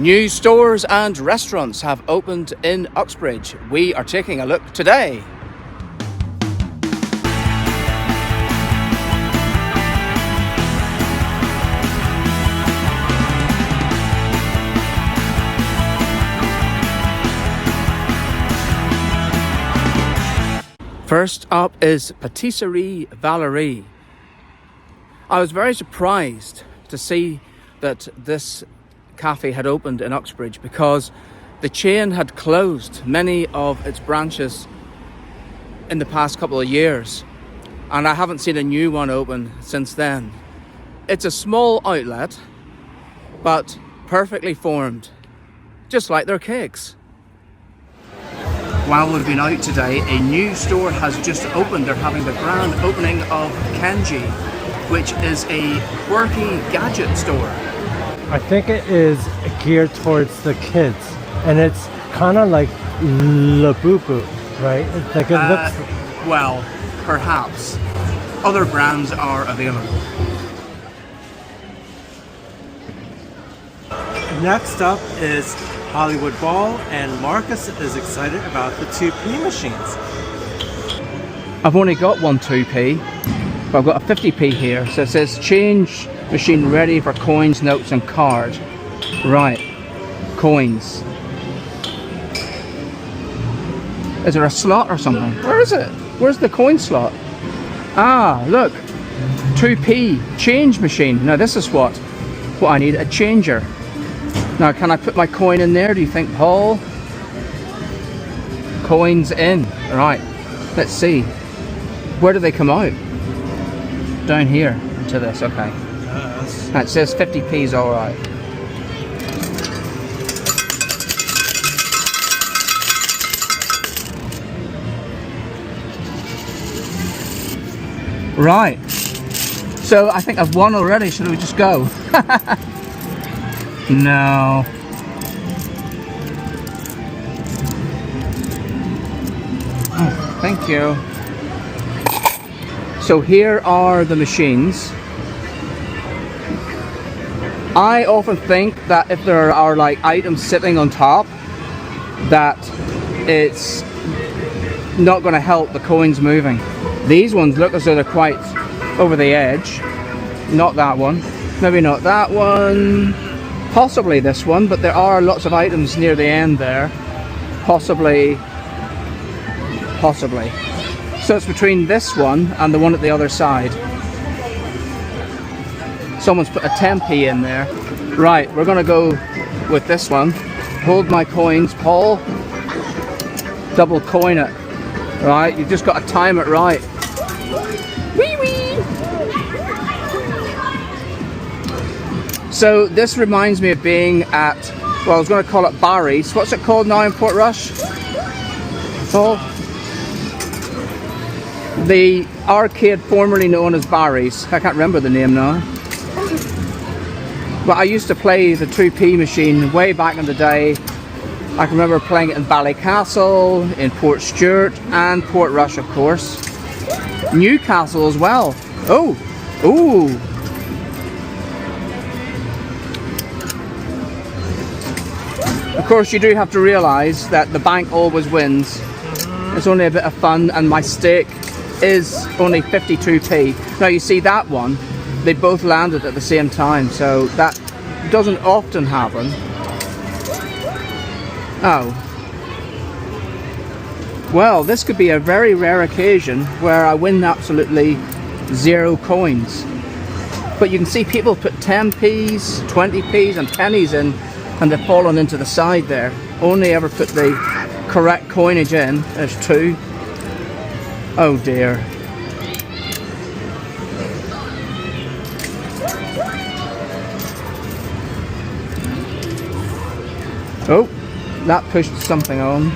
New stores and restaurants have opened in Uxbridge. We are taking a look today. First up is Patisserie Valerie. I was very surprised to see that this cafe had opened in Uxbridge because the chain had closed many of its branches in the past couple of years, and I haven't seen a new one open since then. It's a small outlet, but perfectly formed, just like their cakes. While we've been out today, a new store has just opened. They're having the grand opening of Kenji, which is a quirky gadget store. I think it is geared towards the kids, and it's kind of like Labubu, right? It's like it looks. Well, perhaps. Other brands are available. Next up is Hollywood Ball, and Marcus is excited about the 2p machines. I've only got one 2p, but I've got a 50p here. So it says change machine ready for coins, notes and card. Right, coins. Is there a slot or something? Where is it? Where's the coin slot? Ah, look, 2p change machine. Now this is what I need, a changer. Now can I put my coin in there, do you think, Paul? Coins in. Right, let's see. Where do they come out? Down here, into this, okay. It says 50p is alright. Right. So I think I've won already, should we just go? No. Oh, thank you. So here are the machines. I often think that if there are like items sitting on top, that it's not going to help the coins moving. These ones look as though they're quite over the edge. Not that one. Maybe not that one. Possibly this one, but there are lots of items near the end there. Possibly. So it's between this one and the one at the other side. Someone's put a 10p in there. Right, we're gonna go with this one. Hold my coins, Paul. Double coin it. Right, you've just got to time it right. Wee wee! So this reminds me of being at, well, I was going to call it Barry's. What's it called now in Portrush? Oh, the arcade formerly known as Barry's. I can't remember the name now. But I used to play the 2p machine way back in the day. I can remember playing it in Ballycastle, in Port Stewart, and Portrush, of course. Newcastle as well. Oh, ooh. Of course, you do have to realise that the bank always wins. It's only a bit of fun, and my stake is only 52p. Now you see that one, they both landed at the same time, so that doesn't often happen. Oh. Well, this could be a very rare occasion where I win absolutely 0 coins. But you can see people put 10p's, 20p's and pennies in, and they've fallen into the side there. Only ever put the correct coinage in. There's 2. Oh dear. Oh, that pushed something on.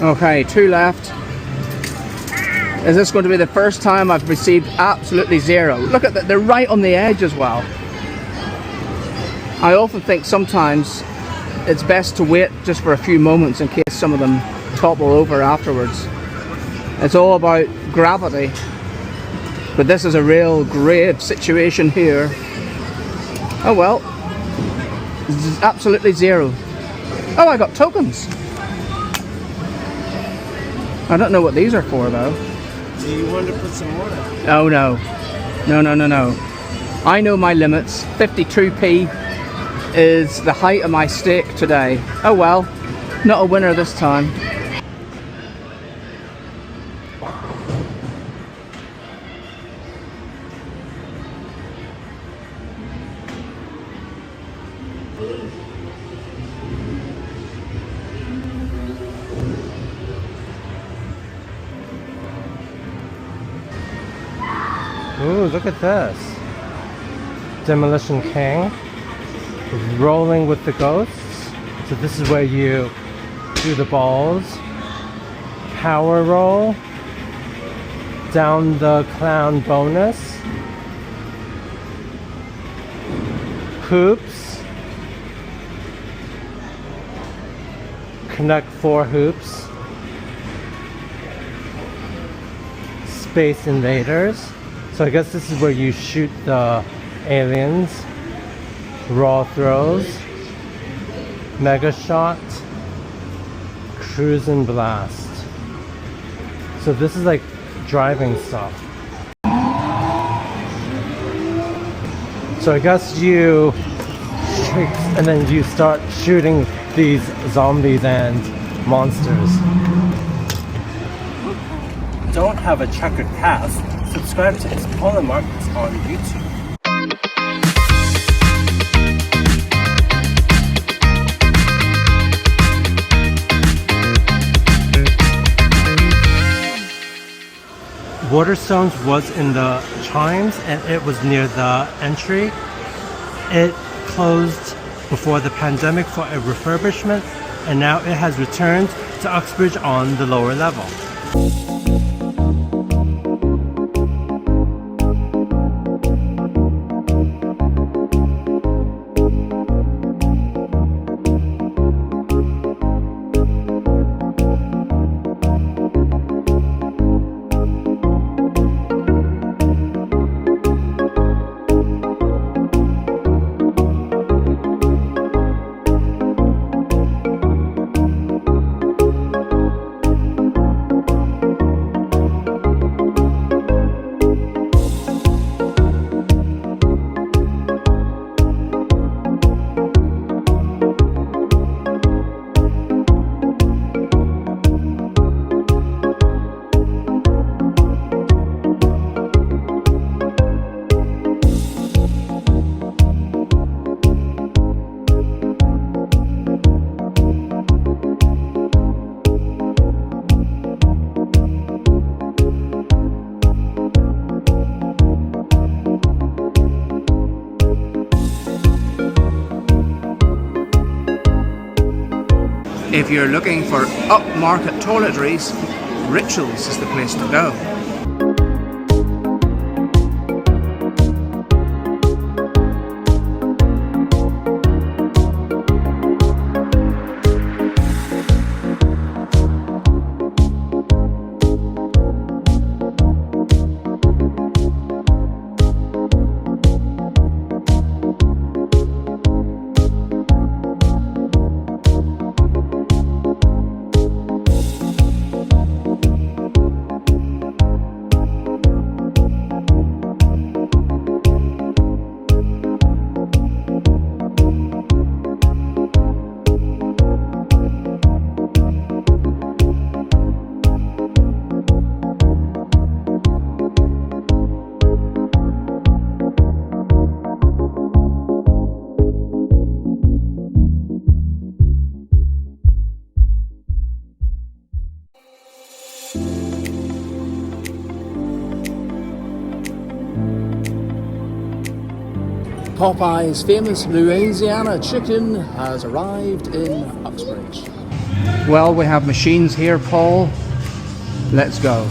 Okay, 2 left. Is this going to be the first time I've received absolutely 0? Look at that, they're right on the edge as well. I often think sometimes it's best to wait just for a few moments in case some of them topple over afterwards. It's all about gravity, but this is a real grave situation here. Oh well, absolutely zero. Oh, I got tokens. I don't know what these are for though. Do you want to put some more? Oh no. No. I know my limits. 52p is the height of my stake today. Oh well, not a winner this time. Ooh, look at this. Demolition King. Rolling with the Ghosts. So this is where you do the balls. Power roll. Down the clown bonus. Hoops. Connect 4 hoops. Space Invaders. So I guess this is where you shoot the aliens. Raw throws. Mega shot. Cruise and blast. So this is like driving stuff. So I guess you and then you start shooting these zombies and monsters. Don't have a checkered past? Subscribe to Cykarl Markets on YouTube. Waterstones was in the Chimes and it was near the entry. It closed before the pandemic for a refurbishment and now it has returned to Uxbridge on the lower level. If you're looking for upmarket toiletries, Rituals is the place to go. Popeyes' famous Louisiana chicken has arrived in Uxbridge. Well, we have machines here, Paul. Let's go.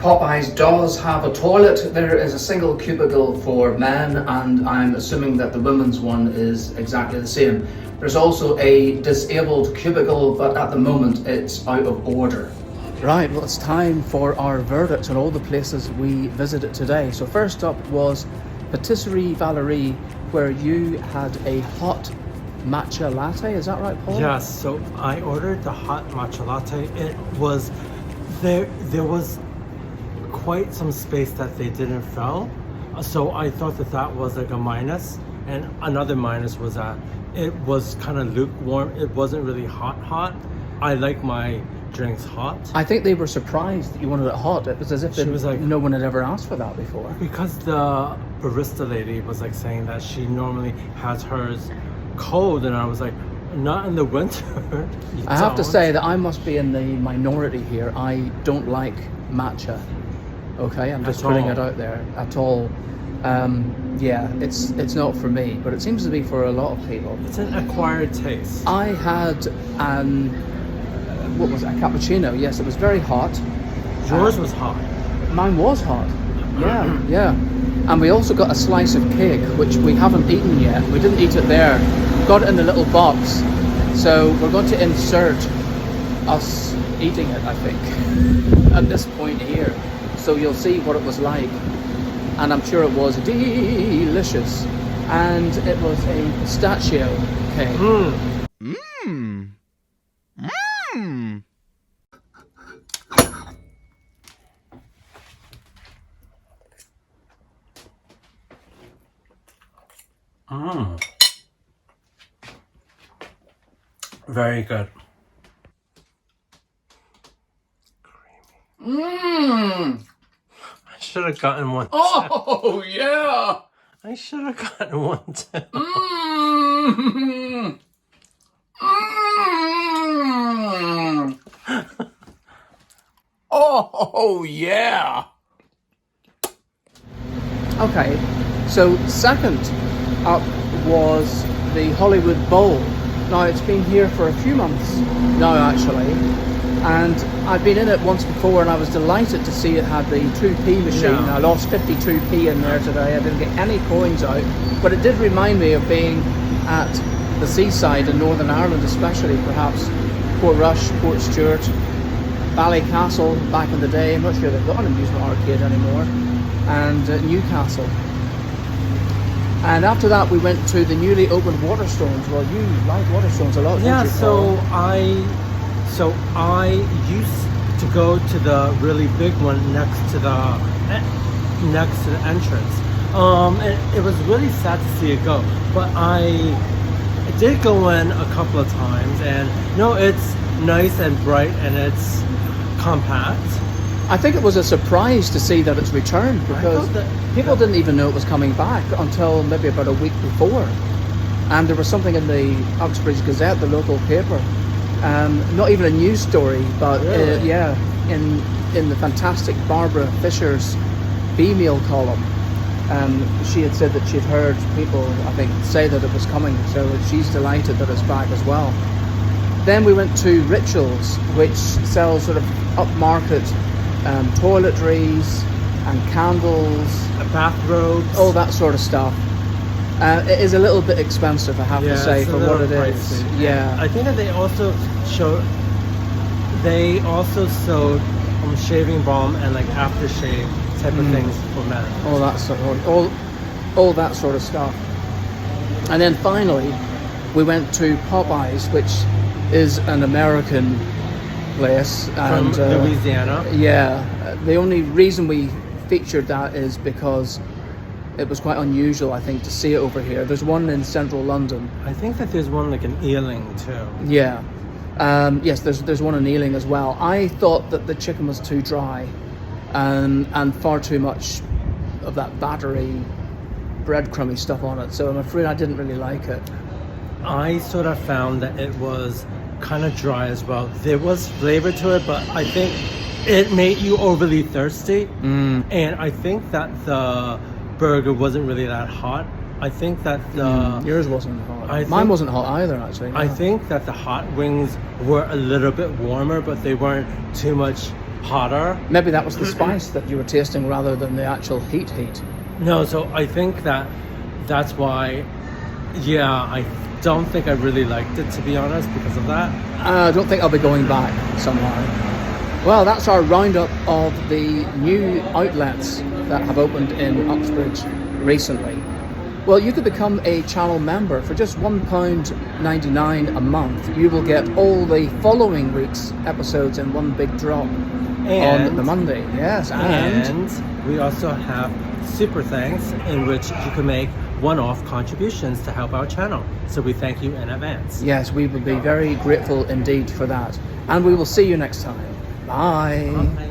Popeyes does have a toilet. There is a single cubicle for men, and I'm assuming that the women's one is exactly the same. There's also a disabled cubicle, but at the moment it's out of order. Right, well, it's time for our verdict on all the places we visited today. So first up was Patisserie Valerie, where you had a hot matcha latte. Is that right, Paul? Yes, so I ordered the hot matcha latte. It was, there was quite some space that they didn't fill. So I thought that was like a minus. And another minus was that it was kind of lukewarm. It wasn't really hot. I like my drinks hot. I think they were surprised that you wanted it hot. It was as if no one had ever asked for that before. Because the barista lady was like saying that she normally has hers cold, and I was like, not in the winter. I have to say that I must be in the minority here. I don't like matcha. Okay, I'm just putting it out there at all. Yeah, it's not for me, but it seems to be for a lot of people. It's an acquired taste. I had what was it, a cappuccino? Yes, it was very hot. Yours was hot. Mine was hot. Yeah. And we also got a slice of cake, which we haven't eaten yet. We didn't eat it there. Got it in a little box. So we're going to insert us eating it, I think, at this point here. So you'll see what it was like. And I'm sure it was delicious. And it was a pistachio cake. Very good. I should have gotten one. Oh, yeah. I should have gotten one too. Oh, yeah. Okay, so second up was the Hollywood Bowl. Now, it's been here for a few months now, actually, and I've been in it once before, and I was delighted to see it had the 2p machine. Yeah. I lost 52p in there today. I didn't get any coins out, but it did remind me of being at the seaside in Northern Ireland, especially perhaps Portrush, Portstewart, Ballycastle back in the day. I'm not sure they've got an amusement arcade anymore, and Newcastle. And after that, we went to the newly opened Waterstones. Well, you like Waterstones a lot, Yeah, don't you, so I used to go to the really big one next to the entrance. And it was really sad to see it go, but I did go in a couple of times, and no, it's nice and bright, and it's compact. I think it was a surprise to see that it's returned, because people didn't even know it was coming back until maybe about a week before. And there was something in the Uxbridge Gazette, the local paper, not even a news story, but really? In the fantastic Barbara Fisher's B-Mail column, she had said that she'd heard people, I think, say that it was coming, so she's delighted that it's back as well. Then we went to Rituals, which sells sort of upmarket toiletries and candles, bathrobes, all that sort of stuff. It is a little bit expensive, I have to say, for what it is. Yeah, I think that they also sold shaving balm and like aftershave type of things for men. All that sort of stuff. And then finally, we went to Popeyes, which is an American place, From Louisiana. Yeah, the only reason we featured that is because it was quite unusual, I think, to see it over here. There's one in central London. I think that there's one like in Ealing too. Yeah. Yes, there's one in Ealing as well. I thought that the chicken was too dry, and far too much of that battery, breadcrumby stuff on it. So I'm afraid I didn't really like it. I sort of found that it was kind of dry as well. There was flavor to it, but I think it made you overly thirsty. And I think that the burger wasn't really that hot. I think that yours wasn't hot. Mine wasn't hot either, actually. I think that the hot wings were a little bit warmer, but they weren't too much hotter. Maybe that was the spice that you were tasting rather than the actual heat. No, so I think that's why, yeah, I don't think I really liked it, to be honest, because of that. I don't think I'll be going back somehow. Well, that's our roundup of the new outlets that have opened in Uxbridge recently. Well, you could become a channel member for just £1.99 a month. You will get all the following week's episodes in one big drop on the Monday. Yes, and we also have super thanks in which you can make one-off contributions to help our channel. So we thank you in advance. Yes, we would be very grateful indeed for that. And we will see you next time. Bye.